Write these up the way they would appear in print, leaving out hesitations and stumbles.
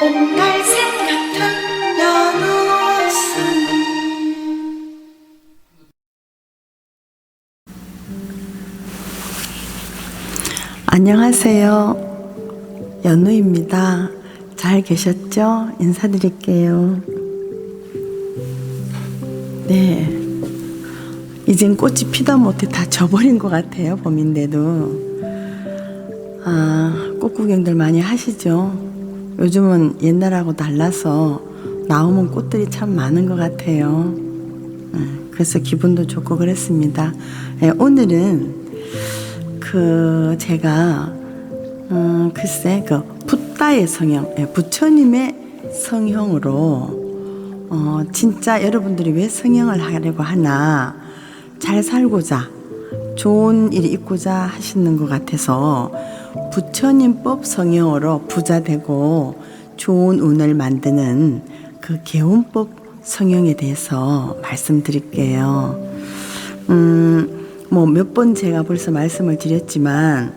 옹달샘 같은 연우순. 안녕하세요. 연우입니다. 잘 계셨죠? 인사드릴게요. 네. 이젠 꽃이 피다 못해 다 져버린 것 같아요. 봄인데도. 꽃 구경들 많이 하시죠? 요즘은 옛날하고 달라서 나오는 꽃들이 참 많은 것 같아요. 그래서 기분도 좋고 그랬습니다. 오늘은 제가 글쎄 붓다의 성형, 부처님의 성형으로 진짜 여러분들이 왜 성형을 하려고 하나, 잘 살고자 좋은 일이 있고자 하시는 것 같아서 부처님법 성형으로 부자 되고 좋은 운을 만드는 그 개운법 성형에 대해서 말씀드릴게요. 뭐 몇 번 제가 벌써 말씀을 드렸지만,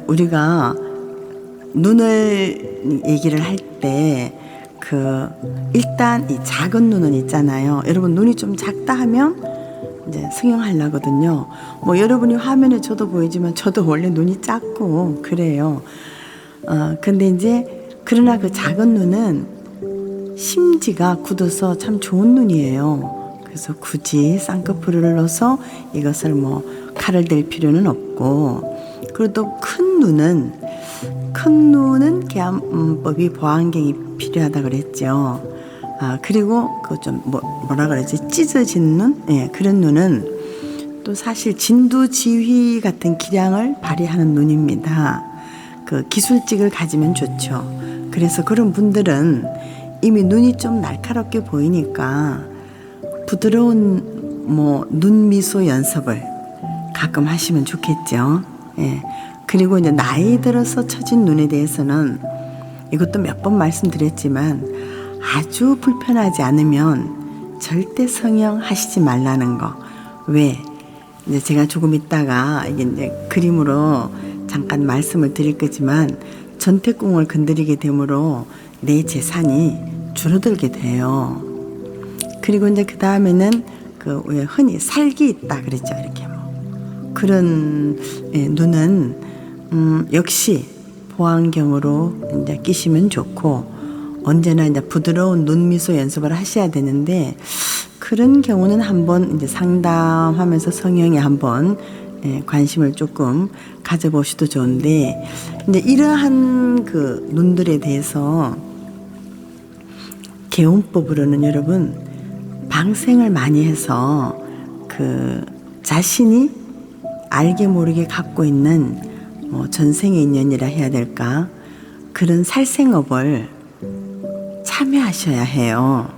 우리가 눈을 얘기를 할 때, 일단 이 작은 눈은 있잖아요. 여러분, 눈이 좀 작다 하면 이제 성형하려거든요. 뭐 여러분이 화면에 저도 보이지만 저도 원래 눈이 작고 그래요. 근데 이제 그러나 그 작은 눈은 심지가 굳어서 참 좋은 눈이에요. 그래서 굳이 쌍꺼풀을 넣어서 이것을 뭐 칼을 댈 필요는 없고, 그리고 또 큰 눈은 계암법이 보안경이 필요하다 그랬죠. 그리고 뭐라 그러지? 찢어진 눈? 예, 그런 눈은 또 사실 진두지휘 같은 기량을 발휘하는 눈입니다. 기술직을 가지면 좋죠. 그래서 그런 분들은 이미 눈이 좀 날카롭게 보이니까 부드러운 눈미소 연습을 가끔 하시면 좋겠죠. 예. 그리고 이제 나이 들어서 처진 눈에 대해서는 이것도 몇 번 말씀드렸지만 아주 불편하지 않으면 절대 성형하시지 말라는 거. 왜? 이제 제가 조금 있다가 이제 그림으로 잠깐 말씀을 드릴 거지만, 전태궁을 건드리게 되므로 내 재산이 줄어들게 돼요. 그리고 이제 그 다음에는 왜 흔히 살기 있다 그랬죠. 이렇게 그런 눈은 역시 보안경으로 이제 끼시면 좋고, 언제나 이제 부드러운 눈미소 연습을 하셔야 되는데, 그런 경우는 한번 이제 상담하면서 성형에 한번 관심을 조금 가져보셔도 좋은데, 이제 이러한 눈들에 대해서 개운법으로는 여러분 방생을 많이 해서 자신이 알게 모르게 갖고 있는 전생의 인연이라 해야 될까, 그런 살생업을 참여하셔야 해요.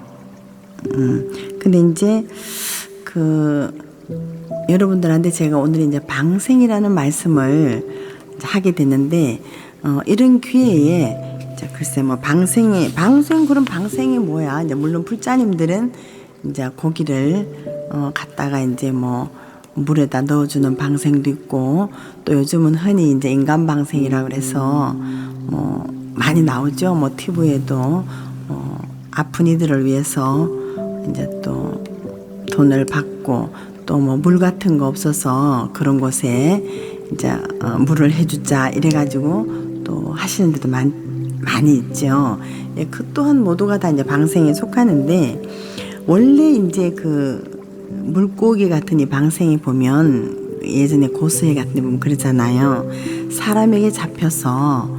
근데 이제 여러분들한테 제가 오늘 이제 방생이라는 말씀을 하게 됐는데, 이런 기회에 글쎄 그럼 방생이 뭐야? 이제 물론 불자님들은 이제 고기를 갖다가 이제 물에다 넣어주는 방생도 있고, 또 요즘은 흔히 이제 인간 방생이라고 그래서 많이 나오죠. TV에도 아픈 이들을 위해서 이제 또 돈을 받고, 또 물 같은 거 없어서 그런 곳에 이제 물을 해주자 이래가지고 또 하시는 데도 많이 있죠. 예, 그 또한 모두가 다 이제 방생에 속하는데, 원래 이제 물고기 같은 이 방생이 보면, 예전에 고수해 같은 데 보면 그러잖아요. 사람에게 잡혀서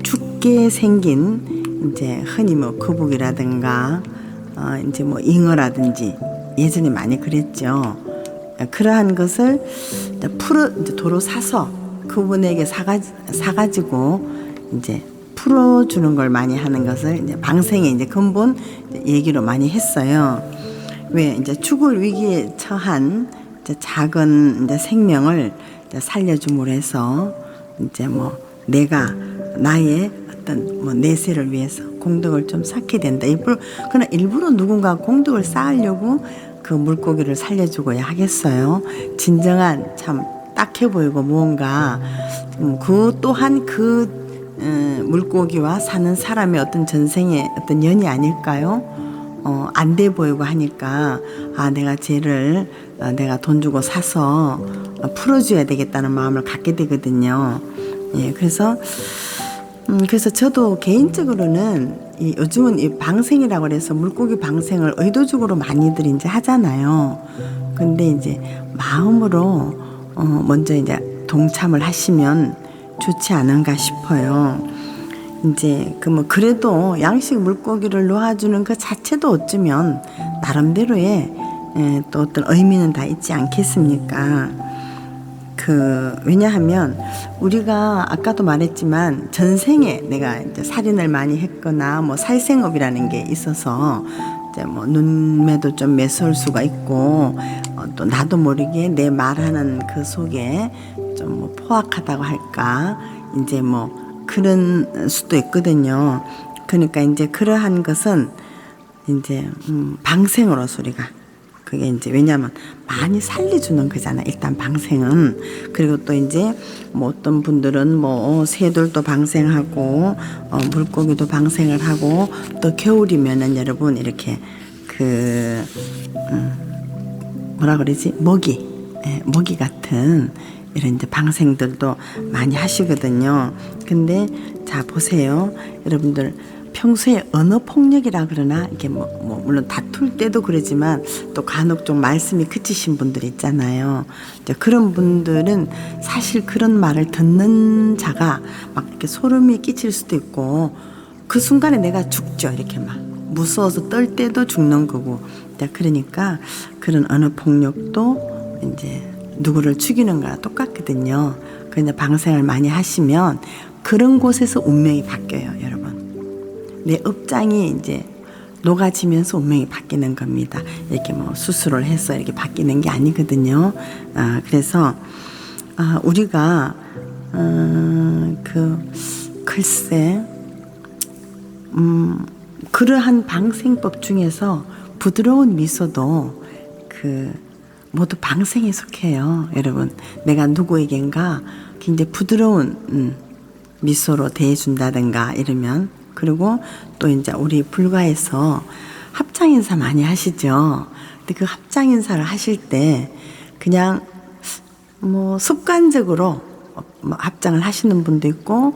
죽게 생긴 이제 흔히 거북이라든가 이제 잉어라든지 예전에 많이 그랬죠. 그러한 것을 이제 도로 사서 그분에게 사가지고 이제 풀어주는 걸 많이 하는 것을 이제 방생의 이제 근본 얘기로 많이 했어요. 왜 이제 죽을 위기에 처한 이제 작은 이제 생명을 이제 살려줌으로 해서 이제 내가 나의 어떤 내세를 위해서 공덕을 좀 쌓게 된다. 그러나 일부러 누군가 공덕을 쌓으려고 그 물고기를 살려주고야 하겠어요. 진정한 참 딱해 보이고 무언가 그 또한 물고기와 사는 사람의 어떤 전생의 어떤 연이 아닐까요? 안 돼 보이고 하니까 내가 쟤를 내가 돈 주고 사서 풀어줘야 되겠다는 마음을 갖게 되거든요. 예, 그래서 저도 개인적으로는 요즘은 이 방생이라고 해서 물고기 방생을 의도적으로 많이들 이제 하잖아요. 근데 이제 마음으로 먼저 이제 동참을 하시면 좋지 않은가 싶어요. 이제 그래도 양식 물고기를 놓아주는 그 자체도 어쩌면 나름대로의 또 어떤 의미는 다 있지 않겠습니까? 왜냐하면 우리가 아까도 말했지만 전생에 내가 이제 살인을 많이 했거나 뭐 살생업이라는 게 있어서 이제 뭐 눈매도 좀 매서울 수가 있고 또 나도 모르게 내 말하는 그 속에 좀 뭐 포악하다고 할까 이제 뭐 그런 수도 있거든요. 그러니까 이제 그러한 것은 이제 방생으로서 우리가 그게 이제 왜냐하면 많이 살려주는 거잖아. 일단 방생은. 그리고 또 이제 뭐 어떤 분들은 뭐 새들도 방생하고 물고기도 방생을 하고 또 겨울이면은 여러분 이렇게 뭐라 그러지? 먹이 같은 이런 이제 방생들도 많이 하시거든요. 근데 자 보세요. 여러분들 평소에 언어 폭력이라 그러나 이게 뭐 물론 다툴 때도 그러지만 또 간혹 좀 말씀이 그치신 분들 있잖아요. 이제 그런 분들은 사실 그런 말을 듣는 자가 막 이렇게 소름이 끼칠 수도 있고 그 순간에 내가 죽죠. 이렇게 막 무서워서 떨 때도 죽는 거고. 그러니까 그런 언어 폭력도 이제 누구를 죽이는 거랑 똑같거든요. 그런데 방생을 많이 하시면 그런 곳에서 운명이 바뀌어요, 여러분. 내 업장이 이제 녹아지면서 운명이 바뀌는 겁니다. 이렇게 뭐 수술을 해서 이렇게 바뀌는 게 아니거든요. 그래서 우리가 글쎄 그러한 방생법 중에서 부드러운 미소도 모두 방생에 속해요. 여러분 내가 누구에겐가 굉장히 부드러운 미소로 대해준다든가 이러면 그리고 또 이제 우리 불가에서 합장 인사 많이 하시죠. 근데 그 합장 인사를 하실 때 그냥 뭐 습관적으로 뭐 합장을 하시는 분도 있고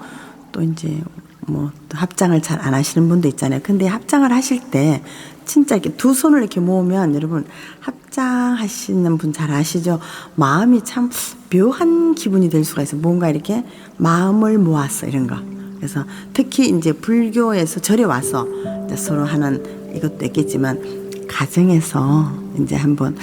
또 이제 뭐 합장을 잘 안 하시는 분도 있잖아요. 근데 합장을 하실 때 진짜 이렇게 두 손을 이렇게 모으면 여러분 합장하시는 분 잘 아시죠? 마음이 참 묘한 기분이 될 수가 있어요. 뭔가 이렇게 마음을 모았어 이런 거. 그래서 특히 이제 불교에서 절에 와서 이제 서로 하는 이것도 있겠지만 가정에서 이제 한번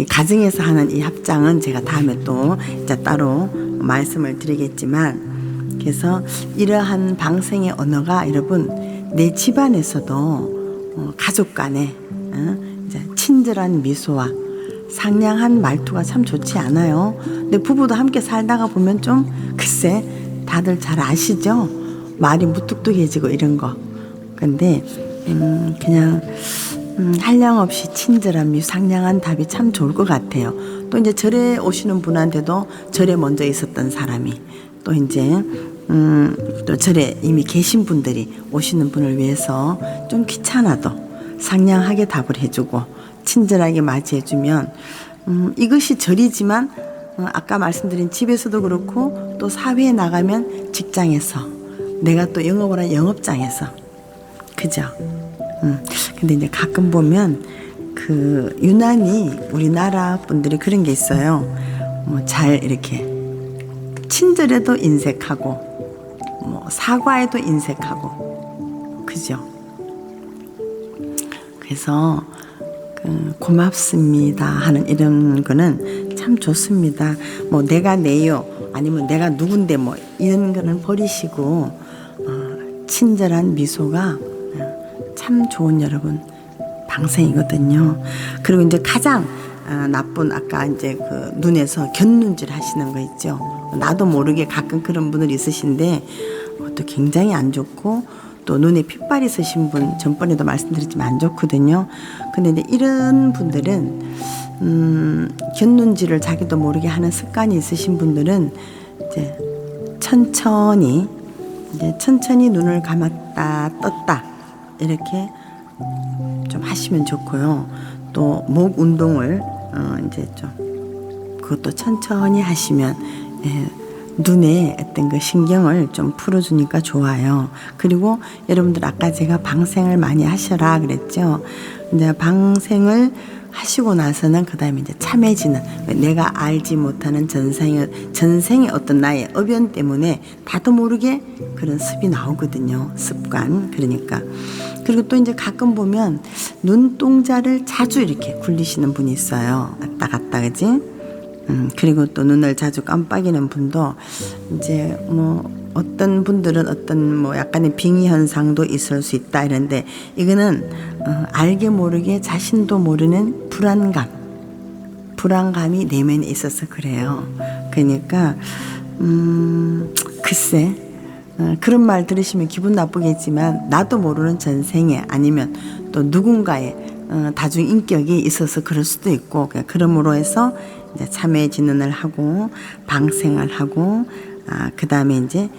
가정에서 하는 이 합장은 제가 다음에 또 이제 따로 말씀을 드리겠지만 그래서 이러한 방생의 언어가 여러분 내 집안에서도 가족 간에 이제 친절한 미소와 상냥한 말투가 참 좋지 않아요. 근데 부부도 함께 살다가 보면 좀 글쎄 다들 잘 아시죠? 말이 무뚝뚝해지고 이런 거. 근데 그냥 한량없이 친절한 미소, 상냥한 답이 참 좋을 것 같아요. 또 이제 절에 오시는 분한테도 절에 먼저 있었던 사람이 또 이제 또 절에 이미 계신 분들이 오시는 분을 위해서 좀 귀찮아도 상냥하게 답을 해주고 친절하게 맞이해주면 이것이 절이지만 아까 말씀드린 집에서도 그렇고 또 사회에 나가면 직장에서 내가 또 영업을 한 영업장에서 그죠? 근데 이제 가끔 보면 유난히 우리나라 분들이 그런 게 있어요. 뭐 잘 이렇게 친절에도 인색하고 뭐 사과에도 인색하고 그죠? 그래서 고맙습니다 하는 이런 거는 참 좋습니다. 뭐 내가 내요 아니면 내가 누군데 뭐 이런 거는 버리시고 친절한 미소가 참 좋은 여러분 방생이거든요. 그리고 이제 가장 나쁜 아까 이제 눈에서 곁눈질 하시는 거 있죠. 나도 모르게 가끔 그런 분들 있으신데 그것도 굉장히 안 좋고 또 눈에 핏발이 있으신 분 전번에도 말씀드렸지만 안 좋거든요. 근데 이제 이런 분들은 곁눈질을 자기도 모르게 하는 습관이 있으신 분들은 이제 천천히 이제 천천히 눈을 감았다 떴다 이렇게 좀 하시면 좋고요. 또 목 운동을 이제 좀 그것도 천천히 하시면 눈에 어떤 그 신경을 좀 풀어주니까 좋아요. 그리고 여러분들 아까 제가 방생을 많이 하셔라 그랬죠. 이제 방생을 하시고 나서는 그 다음에 이제 참해지는 내가 알지 못하는 전생의 어떤 나의 업연 때문에 나도 모르게 그런 습이 나오거든요. 습관. 그러니까. 그리고 또 이제 가끔 보면 눈동자를 자주 이렇게 굴리시는 분이 있어요. 왔다 갔다 그지? 그리고 또 눈을 자주 깜빡이는 분도 이제 뭐 어떤 분들은 어떤 뭐 약간의 빙의 현상도 있을 수 있다 이런데 이거는 알게 모르게 자신도 모르는 불안감이 내면에 있어서 그래요. 그러니까 글쎄 그런 말 들으시면 기분 나쁘겠지만 나도 모르는 전생에 아니면 또 누군가의 다중 인격이 있어서 그럴 수도 있고 그러므로 해서 이제 참회 진언을 하고 방생을 하고 그 다음에 이제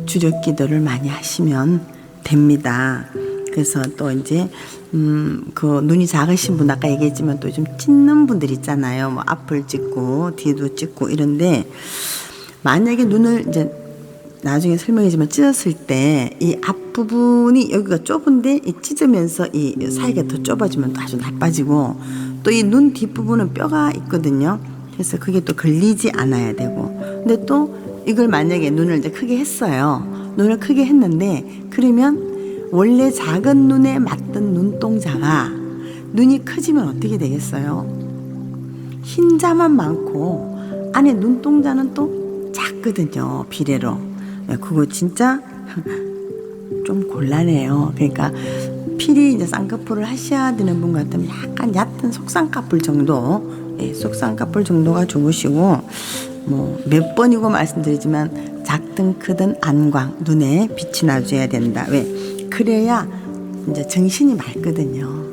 주력 기도를 많이 하시면 됩니다. 그래서 또 이제 그 눈이 작으신 분 아까 얘기했지만 또 좀 찢는 분들 있잖아요. 뭐 앞을 찢고 뒤도 찢고 이런데 만약에 눈을 이제 나중에 설명이지만 찢었을 때 이 앞부분이 여기가 좁은데 이 찢으면서 이 사이가 더 좁아지면 또 아주 나빠지고 또 이 눈 뒷부분은 뼈가 있거든요. 그래서 그게 또 걸리지 않아야 되고 근데 또 이걸 만약에 눈을 이제 크게 했어요. 눈을 크게 했는데 그러면 원래 작은 눈에 맞던 눈동자가 눈이 커지면 어떻게 되겠어요? 흰자만 많고 안에 눈동자는 또 작거든요. 비례로. 그거 진짜 좀 곤란해요. 그러니까 필히 이제 쌍꺼풀을 하셔야 되는 분 같으면 약간 얕은 속쌍꺼풀 정도, 속쌍꺼풀 정도가 좋으시고 뭐 몇 번이고 말씀드리지만 작든 크든 안광 눈에 빛이 나줘야 된다. 왜? 그래야 이제 정신이 맑거든요.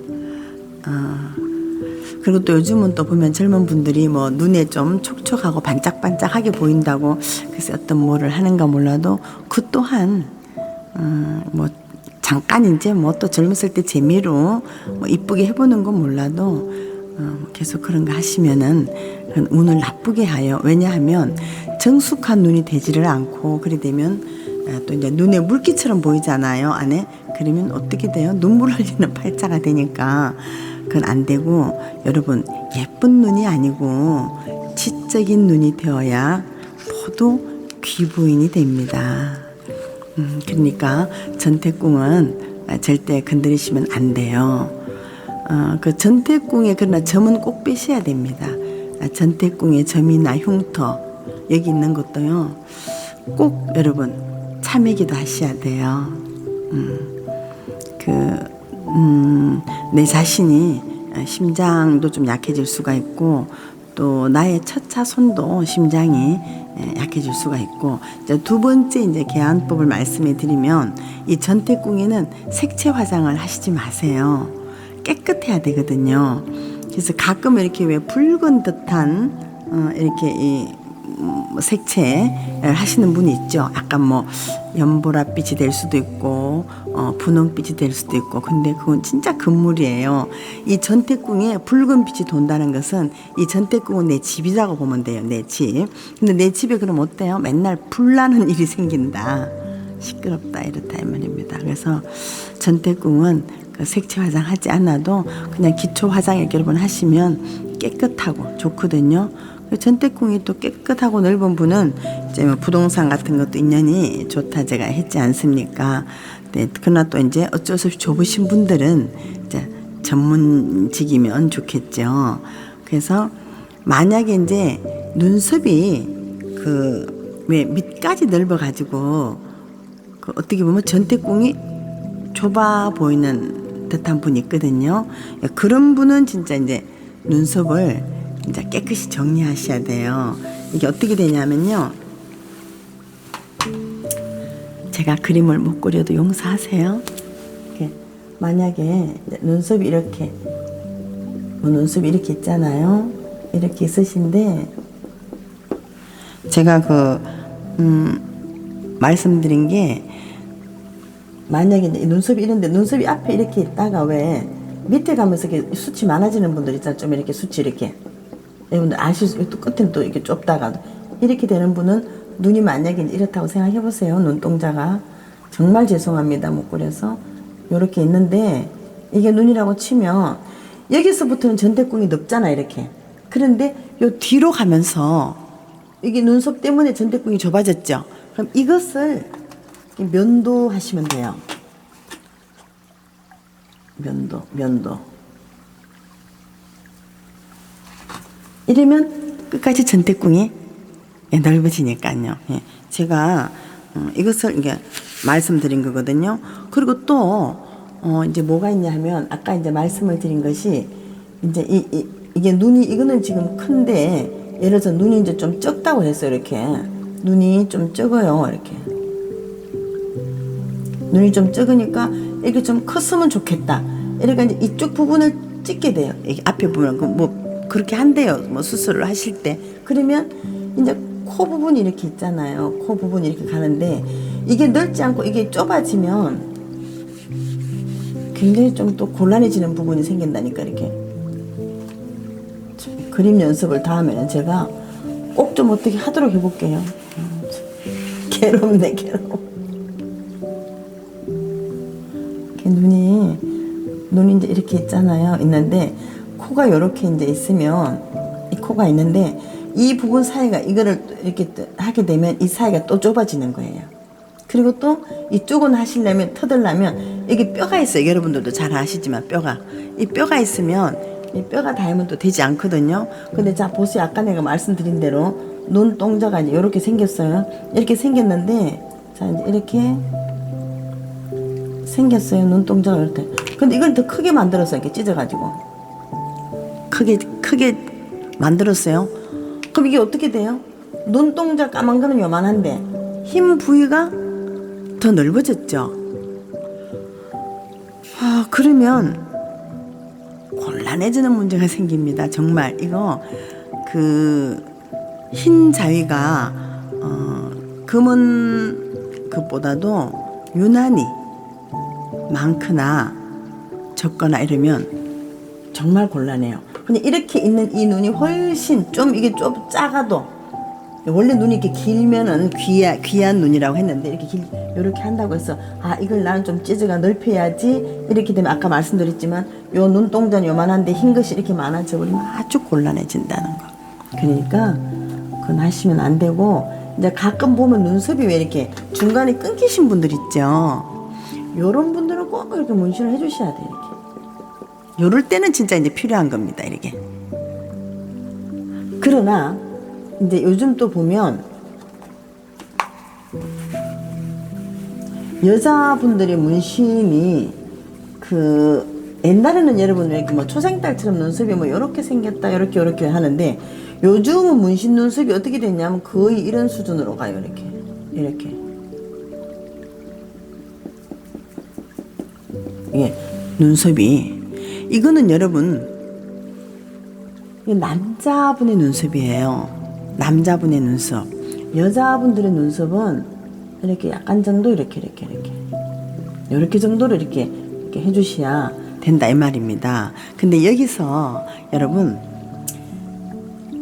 그리고 또 요즘은 또 보면 젊은 분들이 뭐 눈에 좀 촉촉하고 반짝반짝하게 보인다고 그래서 어떤 뭐를 하는가 몰라도 그 또한 뭐 잠깐 이제 뭐 또 젊었을 때 재미로 뭐 이쁘게 해보는 건 몰라도 계속 그런 거 하시면은 운을 나쁘게 하여. 왜냐하면 정숙한 눈이 되지를 않고 그래 되면 또 이제 눈에 물기처럼 보이잖아요. 안에. 그러면 어떻게 돼요? 눈물 흘리는 팔자가 되니까 그건 안 되고 여러분 예쁜 눈이 아니고 지적인 눈이 되어야 모두 귀부인이 됩니다. 그러니까 전태궁은 절대 건드리시면 안 돼요. 그 전태궁에 그러나 점은 꼭 빼셔야 됩니다. 전태궁의 점이나 흉터 여기 있는 것도요. 꼭 여러분 참회기도 하셔야 돼요. 내 자신이 심장도 좀 약해질 수가 있고 또 나의 첫차손도 심장이 약해질 수가 있고 두 번째 이제 계안법을 말씀해 드리면 이 전태궁에는 색채 화장을 하시지 마세요. 깨끗해야 되거든요. 그래서 가끔 이렇게 왜 붉은 듯한 이렇게 이 색채를 하시는 분이 있죠. 약간 뭐 연보라빛이 될 수도 있고 분홍빛이 될 수도 있고 근데 그건 진짜 금물이에요. 이 전태궁에 붉은 빛이 돈다는 것은 이 전태궁은 내 집이라고 보면 돼요. 내 집. 근데 내 집에 그럼 어때요? 맨날 불나는 일이 생긴다. 시끄럽다 이렇다 이 말입니다. 그래서 전태궁은 그 색채 화장하지 않아도 그냥 기초 화장 이렇게 여러분 하시면 깨끗하고 좋거든요. 전태궁이 또 깨끗하고 넓은 분은 이제 뭐 부동산 같은 것도 인연이 좋다 제가 했지 않습니까? 네, 그러나 또 이제 어쩔 수 없이 좁으신 분들은 이제 전문직이면 좋겠죠. 그래서 만약에 이제 눈썹이 그 왜 밑까지 넓어가지고 그 어떻게 보면 전태궁이 좁아 보이는 듯한 분이 있거든요. 그런 분은 진짜 이제 눈썹을 이제 깨끗이 정리하셔야 돼요. 이게 어떻게 되냐면요. 제가 그림을 못 그려도 용서하세요. 이렇게 만약에 눈썹이 이렇게 눈썹이 이렇게 있잖아요. 이렇게 있으신데 제가 말씀드린 게 만약에 이제 눈썹이 이런데 눈썹이 앞에 이렇게 있다가 왜 밑에 가면서 이렇게 숱이 많아지는 분들 있잖아요. 좀 이렇게 숱이 이렇게 여러분들 아실 수 또 끝은 또 이렇게 좁다가도 이렇게 되는 분은 눈이 만약에 이렇다고 생각해 보세요. 눈동자가 정말 죄송합니다. 못 그려서 요렇게 있는데 이게 눈이라고 치면 여기서부터는 전대궁이 넓잖아 이렇게. 그런데 요 뒤로 가면서 이게 눈썹 때문에 전대궁이 좁아졌죠. 그럼 이것을 면도하시면 돼요. 면도. 이러면 끝까지 전대궁이 넓어지니까요. 예. 제가 이것을 이게 말씀드린 거거든요. 그리고 또 이제 뭐가 있냐 하면 아까 이제 말씀을 드린 것이 이제 이게 눈이 이거는 지금 큰데 예를 들어서 눈이 이제 좀 적다고 했어요. 이렇게 눈이 좀 적어요. 이렇게 눈이 좀 적으니까 이렇게 좀 컸으면 좋겠다. 이러니까 이제 이쪽 부분을 찍게 돼요. 이게 앞에 보면 뭐 그렇게 한대요. 뭐 수술을 하실 때. 그러면 이제 코 부분이 이렇게 있잖아요. 코 부분이 이렇게 가는데 이게 넓지 않고 이게 좁아지면 굉장히 좀 또 곤란해지는 부분이 생긴다니까 이렇게. 그림 연습을 다음에는 제가 꼭 좀 어떻게 하도록 해볼게요. 괴롭네 괴로워. 눈이 이제 이렇게 있잖아요. 있는데 코가 이렇게 이제 있으면 이 코가 있는데 이 부분 사이가 이거를 이렇게 하게 되면 이 사이가 또 좁아지는 거예요. 그리고 또 이쪽은 하시려면 터들려면 여기 뼈가 있어요. 여러분들도 잘 아시지만 이 뼈가 있으면 이 뼈가 닿으면 또 되지 않거든요. 근데 자 보세요. 아까 내가 말씀드린 대로 눈동자가 이제 이렇게 생겼어요. 이렇게 생겼는데 자 이제 이렇게 생겼어요. 눈동자가 이렇게. 근데 이걸 더 크게 만들었어요. 이렇게 찢어가지고 크게 만들었어요. 그럼 이게 어떻게 돼요? 눈동자 까만 거는 요만한데 힘 부위가 더 넓어졌죠. 그러면 곤란해지는 문제가 생깁니다. 정말 이거 흰 자위가 검은 것보다도 유난히 많거나 적거나 이러면 정말 곤란해요. 근데 이렇게 있는 이 눈이 훨씬 좀 이게 좀 작아도 원래 눈이 이렇게 길면은 귀한 눈이라고 했는데 이렇게 한다고 해서 이걸 나는 좀 찢어가 넓혀야지 이렇게 되면 아까 말씀드렸지만 요 눈동자는 요만한데 흰 것이 이렇게 많아져 버리면 아주 곤란해진다는 거. 그러니까 그건 하시면 안 되고 이제 가끔 보면 눈썹이 왜 이렇게 중간에 끊기신 분들 있죠. 요런 분들은 꼭 이렇게 문신을 해주셔야 돼요. 이렇게. 요럴 때는 진짜 이제 필요한 겁니다. 이렇게. 그러나 이제 요즘 또 보면 여자분들의 문신이 옛날에는 여러분들 이렇게 뭐 초생딸처럼 눈썹이 뭐 이렇게 생겼다 이렇게 하는데 요즘은 문신 눈썹이 어떻게 됐냐면 거의 이런 수준으로 가요. 이렇게 이게 눈썹이 이거는 여러분 남자분의 눈썹이에요. 남자분의 눈썹. 여자분들의 눈썹은 이렇게 약간 정도 이렇게 정도로 이렇게 해주셔야 된다 이 말입니다. 근데 여기서 여러분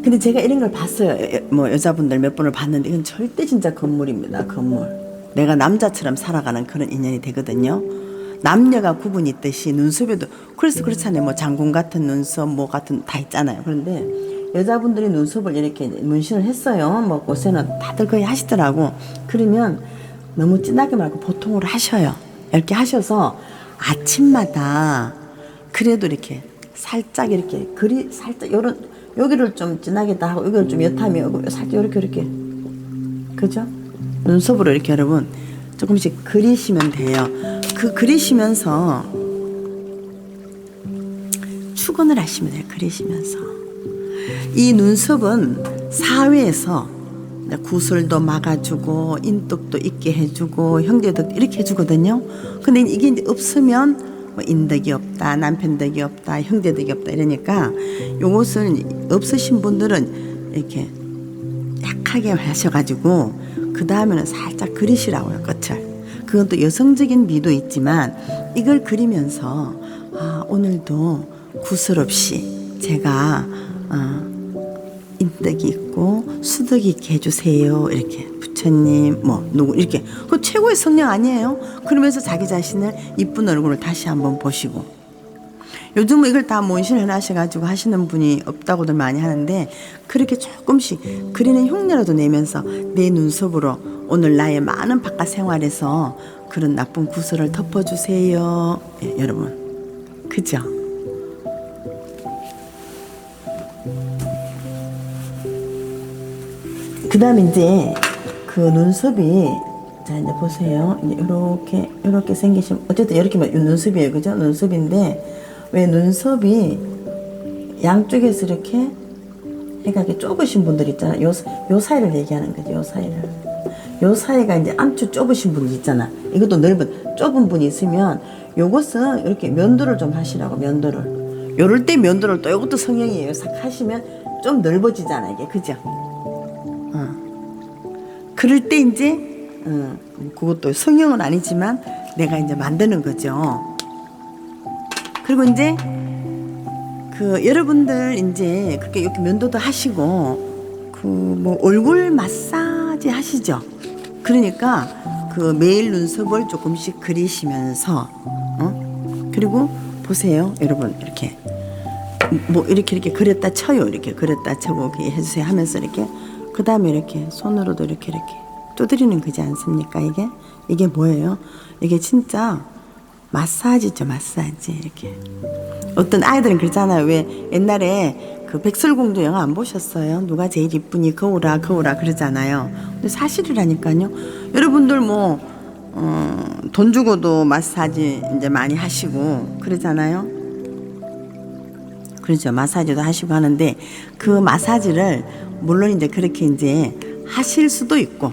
근데 제가 이런 걸 봤어요. 뭐 여자분들 몇 번을 봤는데 이건 절대 진짜 건물입니다. 건물. 내가 남자처럼 살아가는 그런 인연이 되거든요. 남녀가 구분이 있듯이 눈썹에도 그래서 그렇잖아요. 뭐 장군 같은 눈썹 뭐 같은 다 있잖아요. 그런데 여자분들이 눈썹을 이렇게 문신을 했어요. 뭐 곳에는 다들 거의 하시더라고. 그러면 너무 진하게 말고 보통으로 하셔요. 이렇게 하셔서 아침마다 그래도 이렇게 살짝 이렇게 살짝 요런 여기를 좀 진하게 다 하고 여기를 좀 옅하면 살짝 이렇게 그죠? 눈썹으로 이렇게 여러분 조금씩 그리시면 돼요. 그리시면서 축원을 하시면 돼요. 그리시면서 이 눈썹은 사회에서 구슬도 막아주고 인덕도 있게 해주고 형제도 이렇게 해주거든요. 근데 이게 이제 없으면 뭐 인덕이 없다, 남편 덕이 없다, 형제 덕이 없다 이러니까 요것은 없으신 분들은 이렇게 약하게 하셔가지고 그 다음에는 살짝 그리시라고요, 끝을. 그건 또 여성적인 미도 있지만 이걸 그리면서 오늘도 구슬 없이 제가 인덕이 있고 수덕이 있게 해주세요. 이렇게 부처님 뭐 누구 이렇게 그 최고의 성령 아니에요? 그러면서 자기 자신을 이쁜 얼굴을 다시 한번 보시고 요즘은 이걸 다 문신을 해놔셔가지고 하시는 분이 없다고들 많이 하는데 그렇게 조금씩 그리는 흉내라도 내면서 내 눈썹으로 오늘 나의 많은 바깥 생활에서 그런 나쁜 구슬을 덮어주세요. 예, 여러분 그죠? 그 다음에 이제 그 눈썹이 자 이제 보세요. 이제 이렇게 생기신 어쨌든 이렇게 눈썹이에요, 그죠? 눈썹인데 왜 눈썹이 양쪽에서 이렇게 해가 좁으신 분들 있잖아. 요 사이를 얘기하는 거죠. 요 사이를. 요 사이가 이제 암추 좁으신 분들 있잖아. 이것도 좁은 분이 있으면 요것은 이렇게 면도를 좀 하시라고 면도를. 요럴 때 면도를 또 이것도 성형이에요. 싹 하시면 좀 넓어지잖아 이게, 그죠? 그럴 때 이제 그것도 성형은 아니지만 내가 이제 만드는 거죠. 그리고 이제 그 여러분들 이제 그렇게 이렇게 면도도 하시고 그 뭐 얼굴 마사지 하시죠. 그러니까 그 매일 눈썹을 조금씩 그리시면서 그리고 보세요, 여러분 이렇게 뭐 이렇게 그렸다 쳐요. 이렇게 그렸다 쳐고 이렇게 해주세요 하면서 이렇게 그 다음에 이렇게 손으로도 이렇게 두드리는 거지 않습니까? 이게 뭐예요? 이게 진짜 마사지죠, 마사지. 이렇게 어떤 아이들은 그러잖아요. 왜 옛날에 그 백설공주 영화 안 보셨어요? 누가 제일 이쁘니 거울아 그러잖아요. 근데 사실이라니까요. 여러분들 뭐 돈 주고도 마사지 이제 많이 하시고 그러잖아요. 그렇죠. 마사지도 하시고 하는데 그 마사지를 물론 이제 그렇게 이제 하실 수도 있고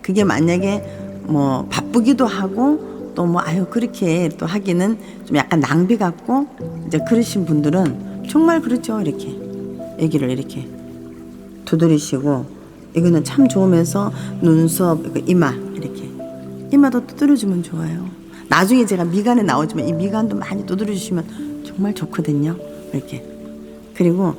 그게 만약에 뭐 바쁘기도 하고 또 뭐 그렇게 또 하기는 좀 약간 낭비 같고 이제 그러신 분들은 정말 그렇죠. 이렇게 애기를 이렇게 두드리시고 이거는 참 좋으면서 눈썹 이마 이렇게 이마도 두드려주면 좋아요. 나중에 제가 미간에 나오지만 이 미간도 많이 두드려주시면 정말 좋거든요. 이렇게 그리고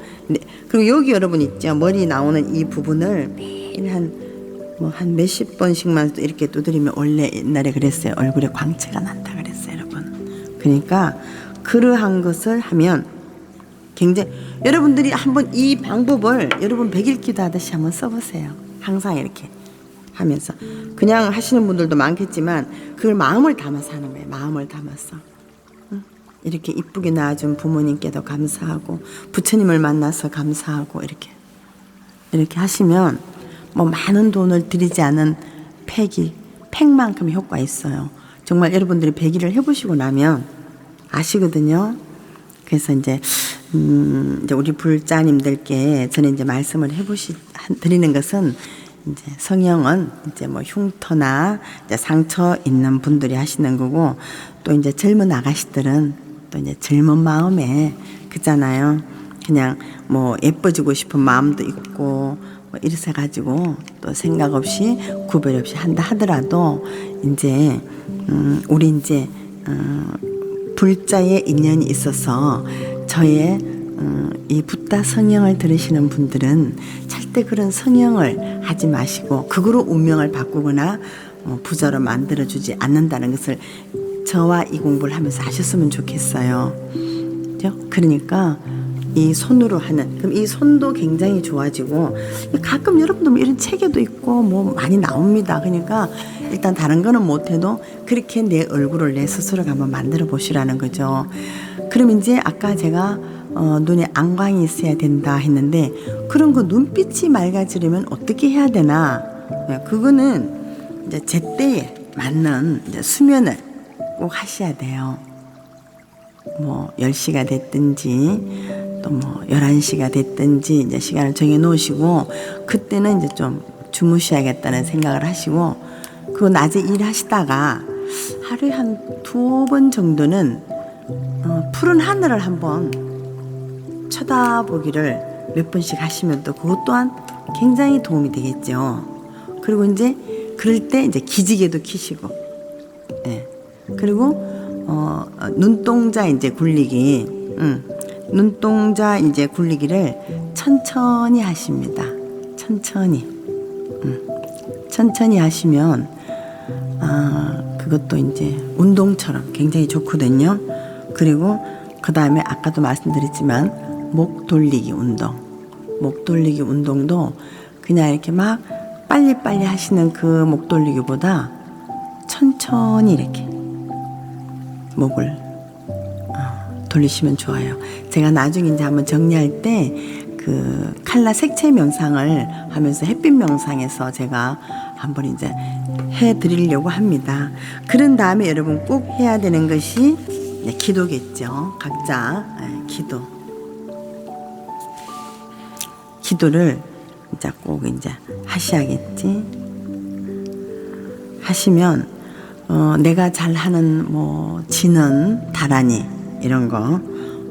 여기 여러분 있죠. 머리 나오는 이 부분을 매일 한 몇십 번씩만 이렇게 두드리면 원래 옛날에 그랬어요. 얼굴에 광채가 난다 그랬어요, 여러분. 그러니까 그러한 것을 하면 굉장히 여러분들이 한번 이 방법을 여러분 백일기도 하듯이 한번 써보세요. 항상 이렇게 하면서 그냥 하시는 분들도 많겠지만 그걸 마음을 담아서 하는 거예요. 마음을 담아서 이렇게 이쁘게 낳아준 부모님께도 감사하고 부처님을 만나서 감사하고 이렇게 하시면 뭐 많은 돈을 들이지 않은 팩만큼 효과 있어요. 정말 여러분들이 백일을 해보시고 나면 아시거든요. 그래서 이제 우리 불자님들께 저는 이제 말씀을 드리는 것은 이제 성형은 이제 뭐 흉터나 이제 상처 있는 분들이 하시는 거고 또 이제 젊은 아가씨들은 또 이제 젊은 마음에 그잖아요. 그냥 뭐 예뻐지고 싶은 마음도 있고 뭐 이래서 가지고 또 생각 없이 구별 없이 한다 하더라도 이제 우리 이제 불자의 인연이 있어서 저의 이 붓다 성형을 들으시는 분들은 절대 그런 성형을 하지 마시고 그거로 운명을 바꾸거나 부자로 만들어주지 않는다는 것을 저와 이 공부를 하면서 아셨으면 좋겠어요. 그죠? 그러니까 이 손으로 하는 그럼 이 손도 굉장히 좋아지고 가끔 여러분들 이런 체계도 있고 뭐 많이 나옵니다. 그러니까 일단 다른 거는 못해도 그렇게 내 얼굴을 내 스스로가 한번 만들어 보시라는 거죠. 그럼 이제 아까 제가 눈에 안광이 있어야 된다 했는데 그런 거 눈빛이 맑아지려면 어떻게 해야 되나? 그거는 이제 제때에 맞는 이제 수면을 꼭 하셔야 돼요. 뭐 10시가 됐든지 또 뭐 11시가 됐든지 이제 시간을 정해 놓으시고 그때는 이제 좀 주무셔야겠다는 생각을 하시고 그리고 낮에 일하시다가 하루에 한 2번 정도는 푸른 하늘을 한번 쳐다보기를 몇 번씩 하시면 또 그것 또한 굉장히 도움이 되겠죠. 그리고 이제 그럴 때 이제 기지개도 키시고, 예. 그리고 눈동자 이제 굴리기, 눈동자 이제 굴리기를 천천히 하십니다. 천천히 하시면 그것도 이제 운동처럼 굉장히 좋거든요. 그리고 그 다음에 아까도 말씀드렸지만 목 돌리기 운동도 그냥 이렇게 막 빨리빨리 하시는 그 목 돌리기보다 천천히 이렇게 목을 돌리시면 좋아요. 제가 나중에 이제 한번 정리할 때 그 칼라 색채 명상을 하면서 햇빛 명상에서 제가 한번 이제 해드리려고 합니다. 그런 다음에 여러분 꼭 해야 되는 것이 기도겠죠. 각자 기도를 이제 꼭 이제 하셔야겠지. 하시면 내가 잘하는 뭐 지는 다라니 이런 거,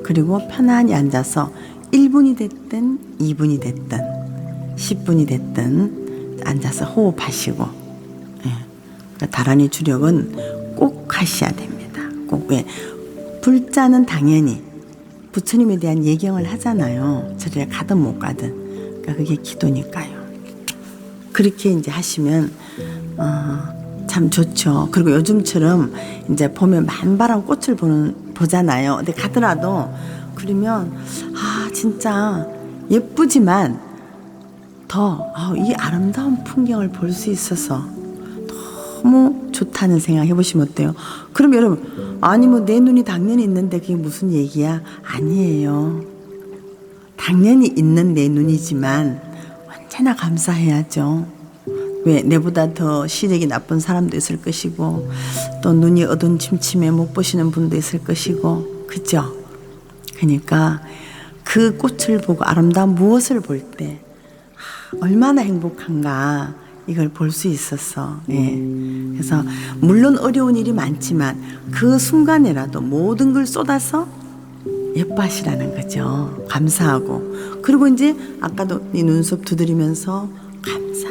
그리고 편안히 앉아서 1분이 됐든 2분이 됐든 10분이 됐든 앉아서 호흡하시고, 예. 다라니 주력은 꼭 하셔야 됩니다. 꼭. 왜? 불자는 당연히 부처님에 대한 예경을 하잖아요. 저리에 가든 못 가든. 그러니까 그게 기도니까요. 그렇게 이제 하시면 참 좋죠. 그리고 요즘처럼 이제 보면 만발한 꽃을 보잖아요. 근데 가더라도 그러면 진짜 예쁘지만 더 이 아름다운 풍경을 볼 수 있어서 너무 좋다는 생각 해보시면 어때요? 그럼 여러분, 아니 뭐 내 눈이 당연히 있는데 그게 무슨 얘기야? 아니에요. 당연히 있는 내 눈이지만 언제나 감사해야죠. 왜? 내보다 더 시력이 나쁜 사람도 있을 것이고, 또 눈이 어두침침해 못 보시는 분도 있을 것이고, 그죠? 그러니까 그 꽃을 보고 아름다운 무엇을 볼 때 얼마나 행복한가, 이걸 볼 수 있었어. 예. 그래서 물론 어려운 일이 많지만 그 순간에라도 모든 걸 쏟아서 예뻐하시라는 거죠. 감사하고. 그리고 이제 아까도 네 눈썹 두드리면서 감사.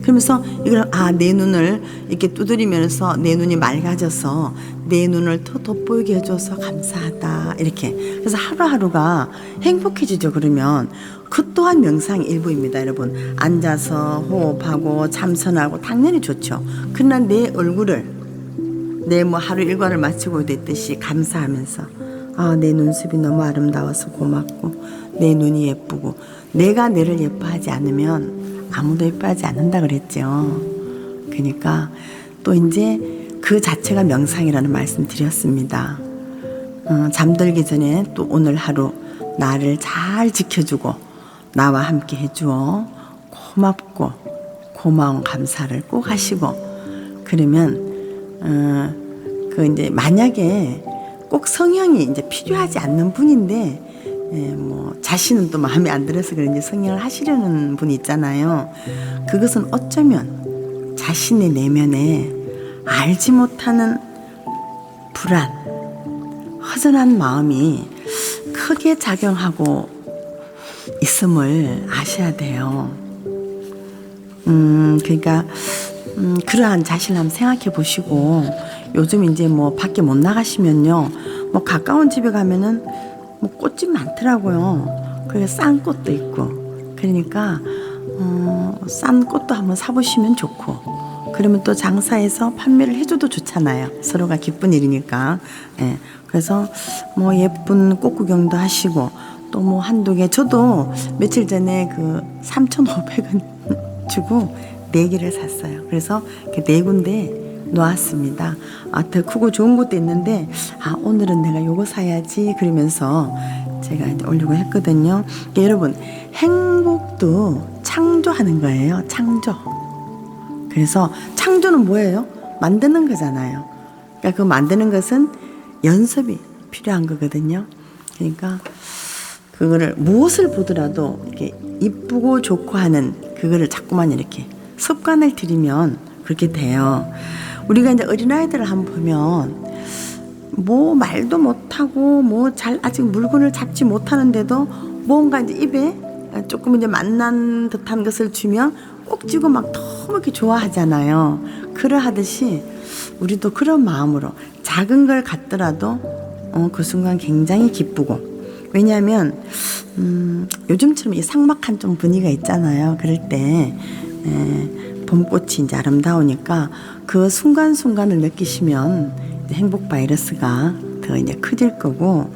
그러면서 이걸 내 눈을 이렇게 두드리면서 내 눈이 맑아져서 내 눈을 더 돋보이게 해줘서 감사하다, 이렇게. 그래서 하루하루가 행복해지죠. 그러면 그 또한 명상의 일부입니다. 여러분, 앉아서 호흡하고 참선하고 당연히 좋죠. 그러나 내 얼굴을, 내 뭐 하루 일과를 마치고 됐듯이 감사하면서 내 눈썹이 너무 아름다워서 고맙고, 내 눈이 예쁘고, 내가 내를 예뻐하지 않으면 아무도 예뻐하지 않는다 그랬죠. 그러니까 또 이제 그 자체가 명상이라는 말씀 드렸습니다. 잠들기 전에 또 오늘 하루 나를 잘 지켜주고 나와 함께 해주어 고맙고 고마운 감사를 꼭 하시고, 그러면 그 이제 만약에 꼭 성형이 이제 필요하지 않는 분인데 뭐 자신은 또 마음에 안 들어서 그런지 성형을 하시려는 분이 있잖아요. 그것은 어쩌면 자신의 내면에 알지 못하는 불안, 허전한 마음이 크게 작용하고 있음을 아셔야 돼요. 그러니까 그러한 자신을 한번 생각해 보시고, 요즘 이제 뭐 밖에 못 나가시면요, 뭐 가까운 집에 가면은 뭐 꽃집 많더라고요. 그리고 싼 꽃도 있고. 그러니까 싼 꽃도 한번 사보시면 좋고, 그러면 또 장사해서 판매를 해줘도 좋잖아요. 서로가 기쁜 일이니까. 예. 그래서 뭐 예쁜 꽃 구경도 하시고, 또 뭐 한두 개. 저도 며칠 전에 그 3,500원 주고 4개를 샀어요. 그래서 그 4군데 놓았습니다. 더 크고 좋은 것도 있는데 오늘은 내가 요거 사야지 그러면서 제가 이제 올리고 했거든요. 그러니까 여러분, 행복도 창조하는 거예요. 창조. 그래서 창조는 뭐예요? 만드는 거잖아요. 그러니까 그 만드는 것은 연습이 필요한 거거든요. 그러니까 그거를 무엇을 보더라도 이렇게 이쁘고 좋고 하는 그거를 자꾸만 이렇게 습관을 들이면 그렇게 돼요. 우리가 이제 어린아이들을 한번 보면 뭐 말도 못하고 뭐 잘 아직 물건을 잡지 못하는데도 뭔가 이제 입에 조금 이제 만난 듯한 것을 주면 꼭 쥐고 막 너무 이렇게 좋아하잖아요. 그러하듯이 우리도 그런 마음으로 작은 걸 갖더라도 그 순간 굉장히 기쁘고, 왜냐하면 요즘처럼 이 삭막한 좀 분위기가 있잖아요. 그럴 때 봄꽃이 이제 아름다우니까 그 순간순간을 느끼시면 이제 행복 바이러스가 더 이제 커질 거고,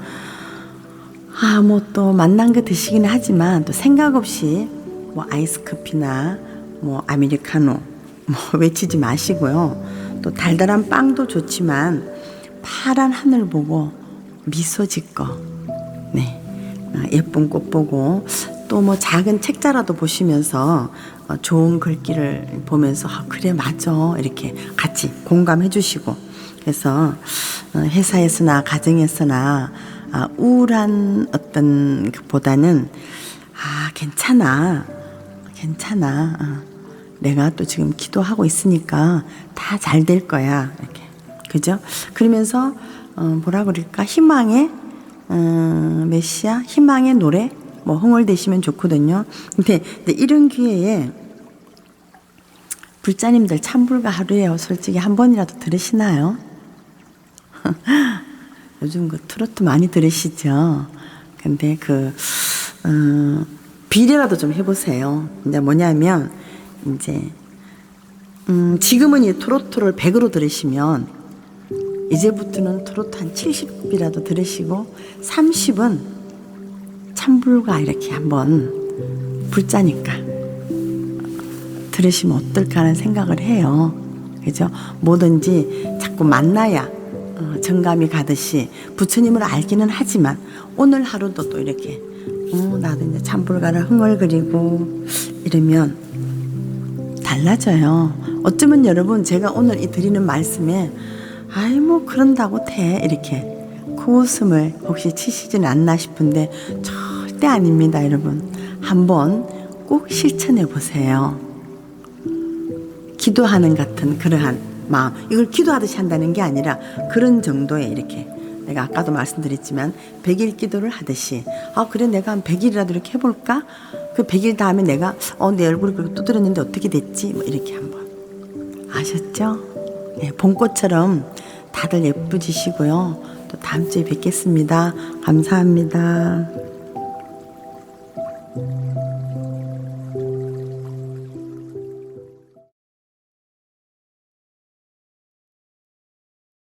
뭐 또 만난 거 드시기는 하지만 또 생각 없이 뭐 아이스 커피나 뭐 아메리카노 뭐 외치지 마시고요. 또 달달한 빵도 좋지만 파란 하늘 보고 미소 짓고, 네, 예쁜 꽃 보고 또 뭐 작은 책자라도 보시면서 좋은 글귀를 보면서 그래 맞아 이렇게 같이 공감해 주시고, 그래서 회사에서나 가정에서나 우울한 어떤 보다는 괜찮아 내가 또 지금 기도하고 있으니까 다 잘 될 거야 이렇게, 그죠? 그러면서 뭐라 그럴까, 희망의 메시아, 희망의 노래 뭐 흥얼대시면 좋거든요. 근데 이런 기회에 불자님들 찬불가 하루에 솔직히 한 번이라도 들으시나요? 요즘 그 트로트 많이 들으시죠? 근데 비례라도 좀 해보세요. 이제 뭐냐면, 이제, 지금은 이 트로트를 100으로 들으시면, 이제부터는 트로트 한 70이라도 들으시고, 30은 찬불가 이렇게 한번 불자니까 들으시면 어떨까 하는 생각을 해요. 그죠? 뭐든지 자꾸 만나야 정감이 가듯이 부처님을 알기는 하지만 오늘 하루도 또 이렇게 나도 이제 찬불가를 흥얼거리고 이러면 달라져요. 어쩌면 여러분 제가 오늘 이 드리는 말씀에 아이 뭐 그런다고 돼 이렇게 코웃음을 혹시 치시지는 않나 싶은데 절대 아닙니다. 여러분 한번 꼭 실천해 보세요. 기도하는 같은 그러한 마음, 이걸 기도하듯이 한다는 게 아니라 그런 정도의 이렇게, 내가 아까도 말씀드렸지만 100일 기도를 하듯이 그래 내가 한 100일이라도 이렇게 해볼까? 그 100일 다음에 내가 내 얼굴이 그렇게 두드렸는데 어떻게 됐지? 뭐 이렇게 한번. 아셨죠? 네, 봄꽃처럼 다들 예쁘지시고요. 또 다음 주에 뵙겠습니다. 감사합니다.